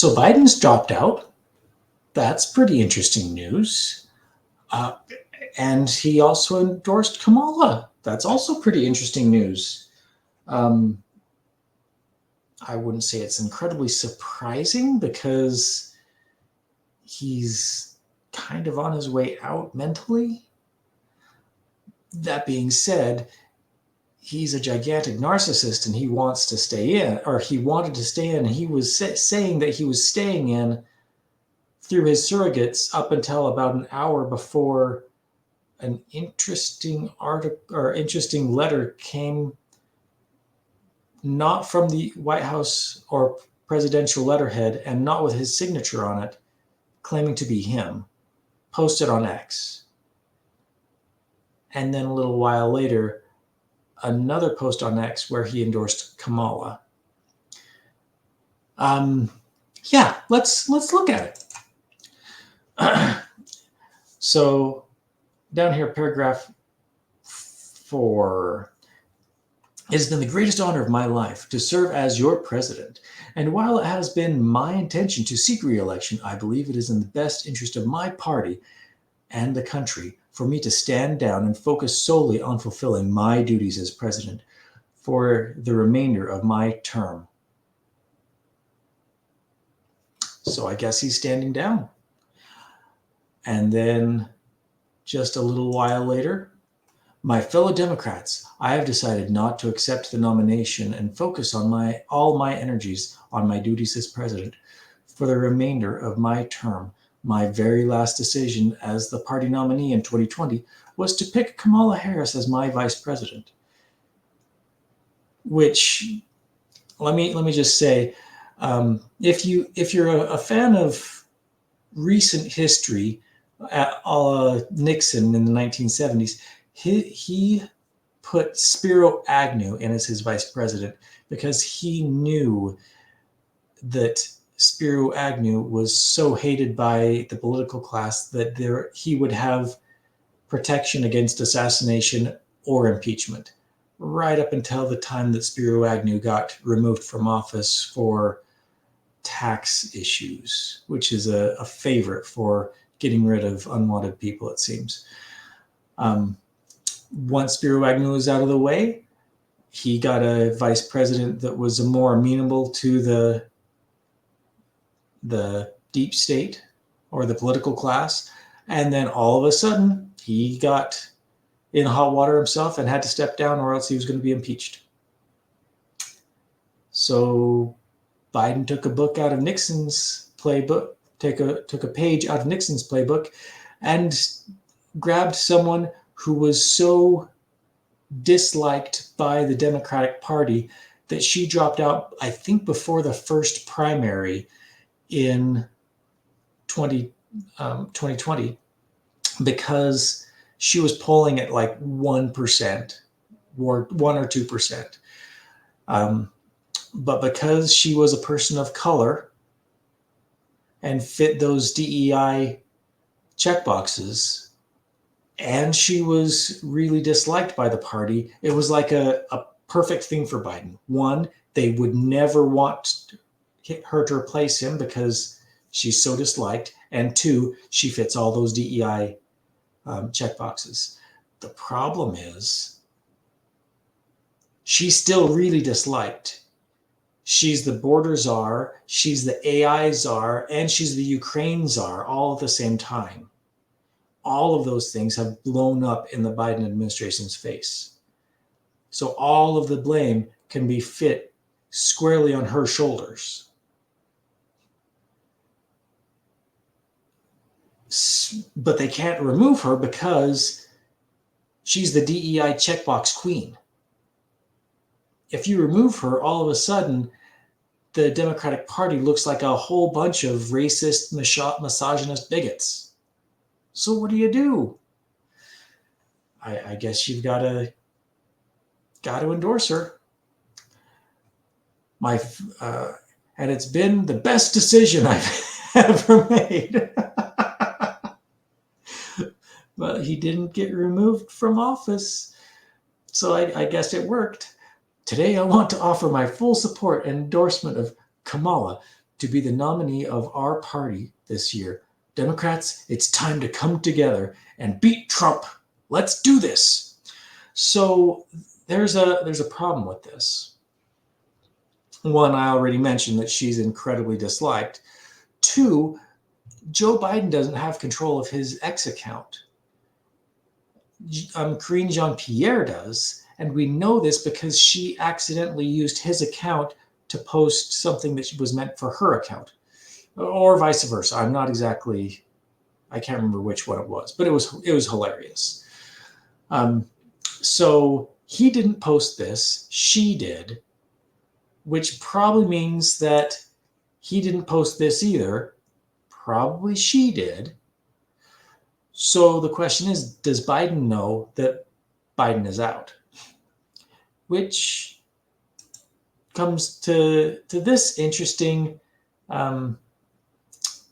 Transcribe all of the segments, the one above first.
So Biden's dropped out. That's pretty interesting news. Uh, and he also endorsed Kamala. That's also pretty interesting news. Um, I wouldn't say it's incredibly surprising because he's kind of on his way out mentally. That being said, he's a gigantic narcissist and he wants to stay in, or he wanted to stay in. He was saying that he was staying in through his surrogates up until about an hour before an interesting article or interesting letter came, not from the White House or presidential letterhead and not with his signature on it, claiming to be him, posted on X. And then a little while later, another post on X where he endorsed Kamala. Yeah, let's look at it. So down here, paragraph 4. It has been the greatest honor of my life to serve as your president. And while it has been my intention to seek re-election, I believe it is in the best interest of my party and the country for me to stand down and focus solely on fulfilling my duties as president for the remainder of my term. So I guess he's standing down. And then just a little while later, my fellow Democrats, I have decided not to accept the nomination and focus on all my energies on my duties as president for the remainder of my term. My very last decision as the party nominee in 2020 was to pick Kamala Harris as my vice president. Which, let me just say, if you're a fan of recent history, a la Nixon in the 1970s, he put Spiro Agnew in as his vice president because he knew that Spiro Agnew was so hated by the political class that he would have protection against assassination or impeachment, right up until the time that Spiro Agnew got removed from office for tax issues, which is a favorite for getting rid of unwanted people, it seems. Once Spiro Agnew was out of the way, he got a vice president that was more amenable to the deep state or the political class. And then all of a sudden, he got in hot water himself and had to step down or else he was going to be impeached. So Biden took a book out of Nixon's playbook, took a page out of Nixon's playbook and grabbed someone who was so disliked by the Democratic Party that she dropped out, I think, before the first primary in 2020 because she was polling at like 1% or 1 or 2%. But because she was a person of color and fit those DEI checkboxes, and she was really disliked by the party, it was like a perfect thing for Biden. One, they would never want her to replace him because she's so disliked. And two, she fits all those DEI checkboxes. The problem is she's still really disliked. She's the border czar, she's the AI czar, and she's the Ukraine czar all at the same time. All of those things have blown up in the Biden administration's face. So all of the blame can be fit squarely on her shoulders. But they can't remove her because she's the DEI checkbox queen. If you remove her, all of a sudden, the Democratic Party looks like a whole bunch of racist, misogynist bigots. So what do you do? I guess you've got to endorse her. And it's been the best decision I've ever made. But he didn't get removed from office, so I guess it worked. Today I want to offer my full support and endorsement of Kamala to be the nominee of our party this year. Democrats, it's time to come together and beat Trump. Let's do this. So there's a problem with this. One, I already mentioned that she's incredibly disliked. Two, Joe Biden doesn't have control of his X account. Karine Jean-Pierre does, and we know this because she accidentally used his account to post something that was meant for her account, or vice versa. I can't remember which one it was, but it was hilarious. So he didn't post this, she did, which probably means that he didn't post this either. Probably she did. So the question is, does Biden know that Biden is out? Which comes to this interesting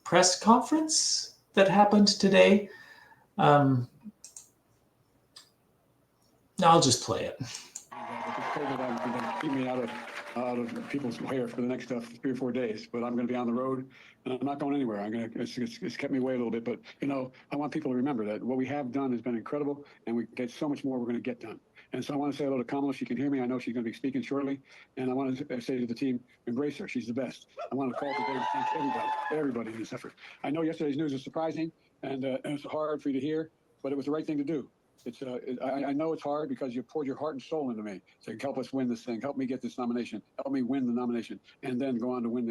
press conference that happened today. I'll just play it. Keep me out of people's hair for the next 3 or 4 days, but I'm going to be on the road and I'm not going anywhere. It's kept me away a little bit, but I want people to remember that what we have done has been incredible, and we get so much more we're going to get done. And so I want to say hello to Kamala. She can hear me. I know she's going to be speaking shortly, and I want to say to the team, embrace her. She's the best. I want to call today to thank everybody in this effort. I know yesterday's news is surprising, and it's hard for you to hear, but it was the right thing to do. I know it's hard because you poured your heart and soul into me to help us win this thing, help me get this nomination, help me win the nomination, and then go on to win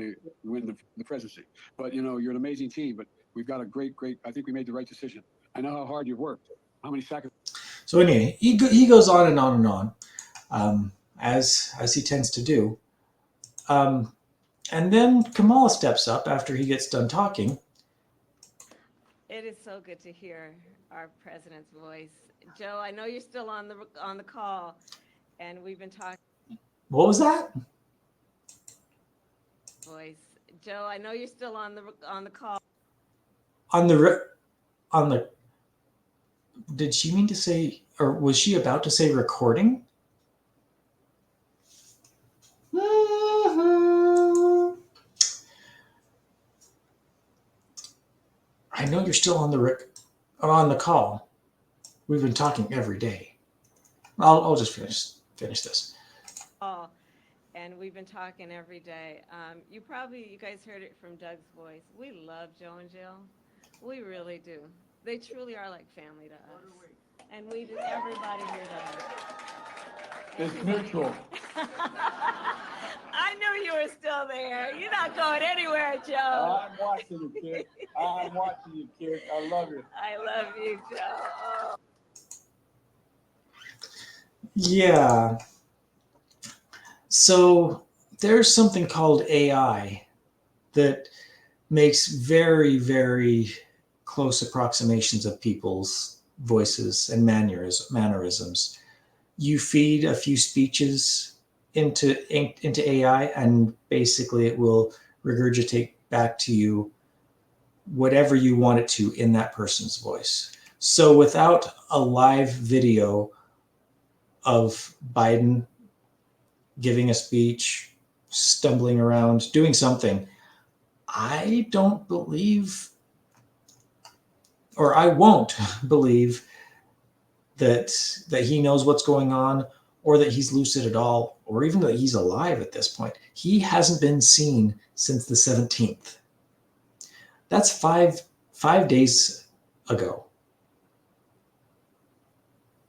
the presidency. But you're an amazing team. But we've got a great. I think we made the right decision. I know how hard you've worked, how many sacrifices. So anyway, he goes on and on and on, as he tends to do, and then Kamala steps up after he gets done talking. It is so good to hear our president's voice. Joe, I know you're still on the call, and we've been talking. What was that? Voice, Joe, I know you're still on the call. On the. Did she mean to say, or was she about to say recording? I know you're still on the call. We've been talking every day. I'll just finish this. Oh, and we've been talking every day. You guys heard it from Doug's voice. We love Joe and Jill. We really do. They truly are like family to us. And we do. Everybody here does. It's mutual. I knew you were still there. You're not going anywhere, Joe. I'm watching you, kid. I'm watching you, kid. I love you. I love you, Joe. Oh. Yeah. So there's something called AI that makes very, very close approximations of people's voices and mannerisms. You feed a few speeches into AI, and basically it will regurgitate back to you whatever you want it to in that person's voice. So without a live video of Biden giving a speech, stumbling around, doing something, I don't believe, or I won't believe that he knows what's going on, or that he's lucid at all, or even that he's alive at this point. He hasn't been seen since the 17th. That's five days ago.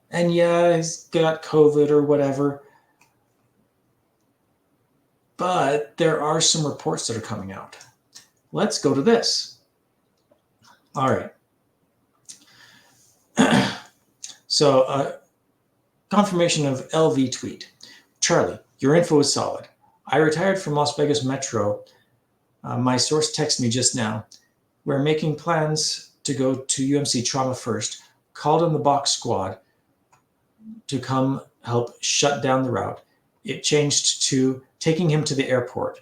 And yeah, he's got COVID or whatever. But there are some reports that are coming out. Let's go to this. All right. So, confirmation of LV tweet. Charlie, your info is solid. I retired from Las Vegas Metro. My source texted me just now. We're making plans to go to UMC Trauma first. Called in the box squad to come help shut down the route. It changed to taking him to the airport.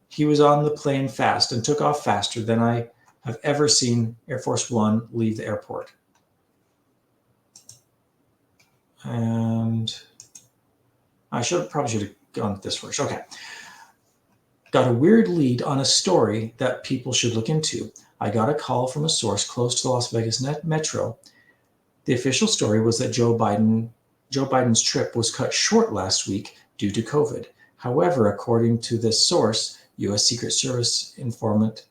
He was on the plane fast and took off faster than I have ever seen Air Force One leave the airport. And I probably should have gone with this first. Okay. got a weird lead on a story that people should look into. I got a call from a source close to the Las Vegas Metro. The official story was that Joe Biden's trip was cut short last week due to COVID. However, according to this source, U.S. Secret Service informant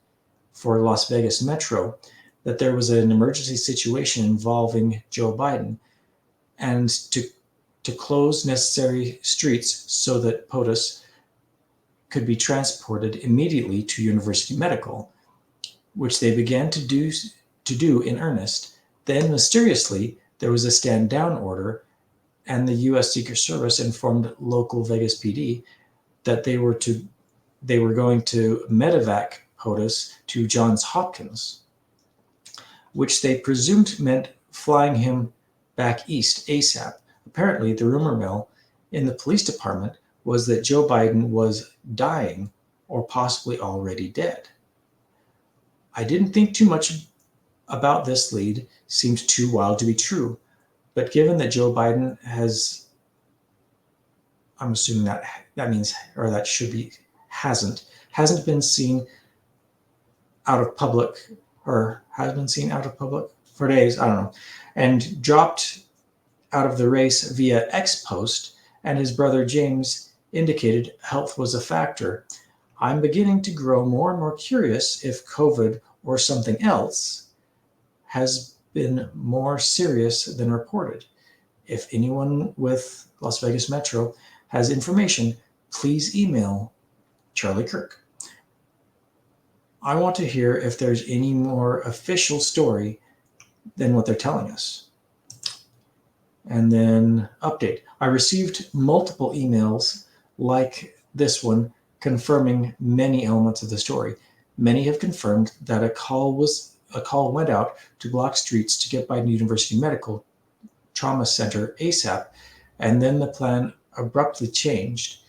for Las Vegas Metro, that there was an emergency situation involving Joe Biden, and to close necessary streets so that POTUS could be transported immediately to University Medical, which they began to do in earnest. Then, mysteriously, there was a stand-down order, and the U.S. Secret Service informed local Vegas PD that they were going to medevac POTUS to Johns Hopkins, which they presumed meant flying him back east ASAP. Apparently, the rumor mill in the police department was that Joe Biden was dying or possibly already dead. I didn't think too much about this lead, seemed too wild to be true. But given that Joe Biden I'm assuming that means, or that should be, hasn't been seen out of public, or has been seen out of public for days, I don't know, and dropped out of the race via X post, and his brother James indicated health was a factor. I'm beginning to grow more and more curious if COVID or something else has been more serious than reported. If anyone with Las Vegas Metro has information, please email Charlie Kirk. I want to hear if there's any more official story than what they're telling us. And then update. I received multiple emails like this one confirming many elements of the story. Many have confirmed that a call went out to block streets to get Biden University Medical Trauma Center ASAP, and then the plan abruptly changed,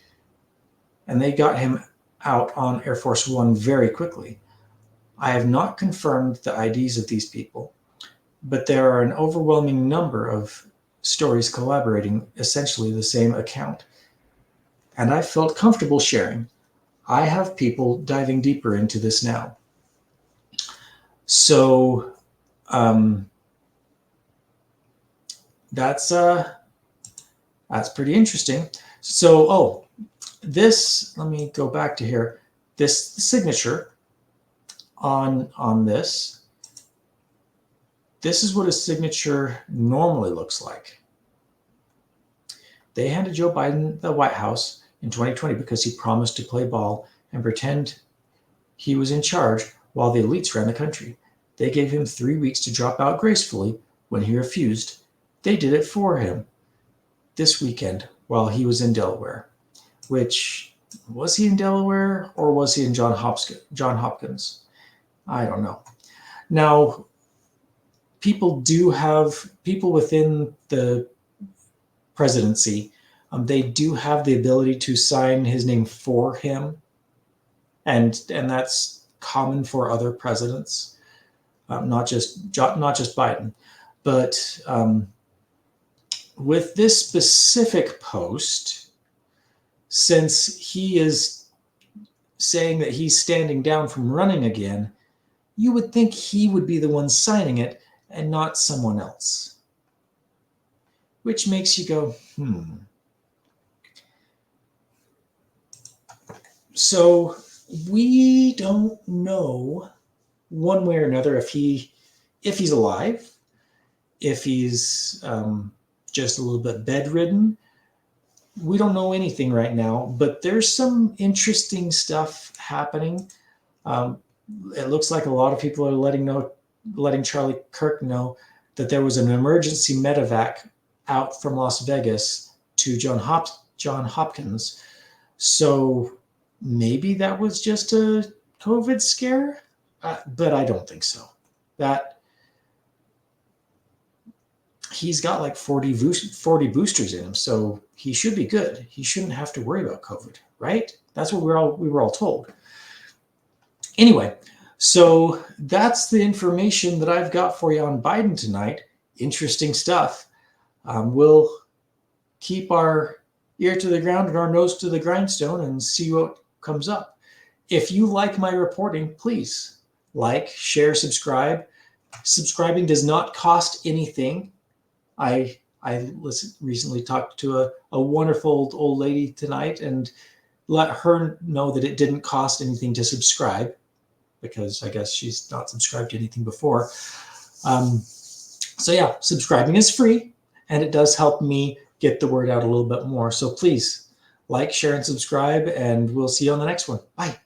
and they got him out on Air Force One very quickly. I have not confirmed the IDs of these people, but there are an overwhelming number of stories collaborating essentially the same account, and I felt comfortable sharing. I have people diving deeper into this now. So that's pretty interesting. So, let me go back to here. This signature on this is what a signature normally looks like. They handed Joe Biden the White House in 2020 because he promised to play ball and pretend he was in charge while the elites ran the country. They gave him 3 weeks to drop out gracefully. When he refused, they did it for him this weekend while he was in Delaware. Which, was he in Delaware or was he in Johns Hopkins? I don't know. Now, people within the presidency, they do have the ability to sign his name for him, and that's common for other presidents, not just Biden. But with this specific post, since he is saying that he's standing down from running again, you would think he would be the one signing it and not someone else. Which makes you go, So we don't know one way or another if he's alive, if he's just a little bit bedridden. We don't know anything right now, but there's some interesting stuff happening. It looks like a lot of people are letting Charlie Kirk know that there was an emergency medevac out from Las Vegas to Johns Hopkins. So maybe that was just a COVID scare, but I don't think so. That he's got like 40 boosters in him, so he should be good. He shouldn't have to worry about COVID, right? That's what we were all told. Anyway, so that's the information that I've got for you on Biden tonight. Interesting stuff. We'll keep our ear to the ground and our nose to the grindstone and see what comes up. if you like my reporting, please like, share, subscribe. Subscribing does not cost anything. I recently talked to a wonderful old lady tonight and let her know that it didn't cost anything to subscribe, because I guess she's not subscribed to anything before. So yeah, subscribing is free, and it does help me get the word out a little bit more. So please like, share, and subscribe, and we'll see you on the next one. Bye.